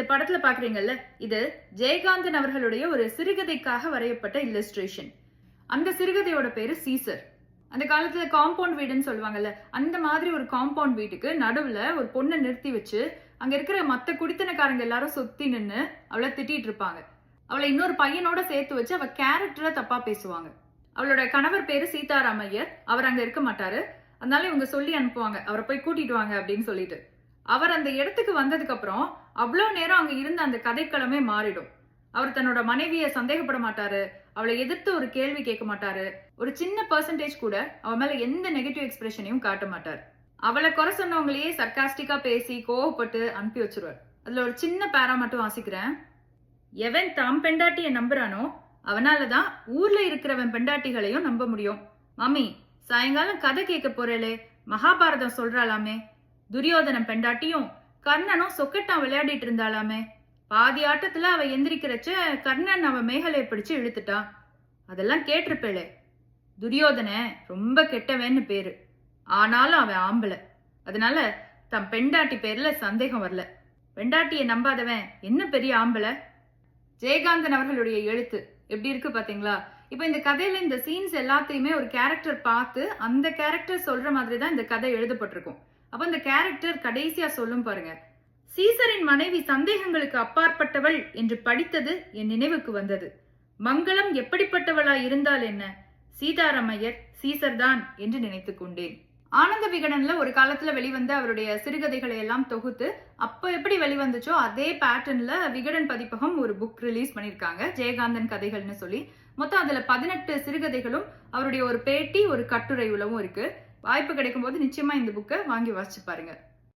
இந்த படத்துல பாக்குறீங்கல்ல, இது ஜெயகாந்தன் அவர்களுடைய ஒரு சிறுகதைக்காக வரையப்பட்ட இல்லஸ்ட்ரேஷன். அந்த சிறுகதையோட பேரு சீசர். அந்த காலத்துல காம்பவுண்ட் வீடுன்னு சொல்லுவாங்கல்ல, அந்த மாதிரி ஒரு காம்பவுண்ட் வீட்டுக்கு நடுவுல ஒரு பொண்ணை நிறுத்தி வச்சு அங்க இருக்கிற மத்த குடித்தனக்காரங்க எல்லாரும் சுத்தி நின்னு அவளை திட்டிட்டு இருப்பாங்க. அவளை இன்னொரு பையனோட சேர்த்து வச்சு அவ கேரக்டரை தப்பா பேசுவாங்க. அவளோட கணவர் பேரு சீதாராமையர். அவர் அங்க இருக்க மாட்டாரு. அதனால இவங்க சொல்லி அனுப்புவாங்க, அவரை போய் கூட்டிட்டு வாங்க அப்படின்னு சொல்லிட்டு. அவர் அந்த இடத்துக்கு வந்ததுக்கு அப்புறம் அவ்வளவு நேரம் அங்க இருந்த அந்த கதைக்களமே மாறிடும். அவர் தன்னோட மனைவியை சந்தேகப்பட மாட்டாரு, அவளை எதிர்த்து ஒரு கேள்வி கேட்க மாட்டாரு, ஒரு சின்ன பெர்சன்டேஜ் கூட அவ மேல எந்த நெகட்டிவ் எக்ஸ்பிரஷனையும் காட்ட மாட்டார். அவளை குறை சொன்னவங்களையே சர்க்காஸ்டிக்கா பேசி கோவப்பட்டு அனுப்பி வச்சிருவார். அதுல ஒரு சின்ன பேரா மட்டும் வாசிக்கிறேன். எவன் தாம் பெண்டாட்டியை நம்புறானோ அவனாலதான் ஊர்ல இருக்கிறவன் பெண்டாட்டிகளையும் நம்ப முடியும். மாமி, சாயங்காலம் கதை கேட்க போறேளே, மகாபாரதம் சொல்றாளாமே. துரியோதனன் பெண்டாட்டியும் கர்ணனும் சொக்கட்டான் விளையாடிட்டு இருந்தாளாமே. பாதி ஆட்டத்துல அவ எந்திரிக்கிறச்ச கர்ணன் அவ மேகலையை பிடிச்சு இழுத்துட்டான். அதெல்லாம் கேட்டிருப்பேளே. துரியோதன ரொம்ப கெட்டவன்னு பேரு, ஆனாலும் அவன் ஆம்பளை. அதனால தன் பெண்டாட்டி பேர்ல சந்தேகம் வரல. பெண்டாட்டியை நம்பாதவன் என்ன பெரிய ஆம்பளை. ஜெயகாந்தன் அவர்களுடைய எழுத்து எப்படி இருக்கு பாத்தீங்களா? இப்ப இந்த கதையில இந்த சீன்ஸ் எல்லாத்தையுமே ஒரு கேரக்டர் பார்த்து அந்த கேரக்டர் சொல்ற மாதிரி தான் இந்த கதை எழுதப்பட்டிருக்கும். அப்ப இந்த கேரக்டர் கடைசியா சொல்லும் பாருங்க, சீசரின் மனைவி சந்தேகங்களுக்கு அப்பாற்பட்டவள் என்று படித்தது என் நினைவுக்கு வந்தது. மங்களம் எப்படிப்பட்டவளா இருந்தால் என்ன, சீதாராமையர் சீசர் தான் என்று நினைத்துக் கொண்டேன். ஆனந்த விகடன்ல ஒரு காலத்துல வெளிவந்த அவருடைய சிறுகதைகளை எல்லாம் தொகுத்து அப்ப எப்படி வெளிவந்துச்சோ அதே பேட்டர்ன்ல விகடன் பதிப்பகம் ஒரு புக் ரிலீஸ் பண்ணிருக்காங்க, ஜெயகாந்தன் கதைகள்னு சொல்லி. மொத்தம் அதுல 18 சிறுகதைகளும் அவருடைய ஒரு பேட்டி, ஒரு கட்டுரை உலவும் இருக்கு. வாய்ப்பு கிடைக்கும் போது நிச்சயமா இந்த புக்கை வாங்கி வாசிச்சு பாருங்க.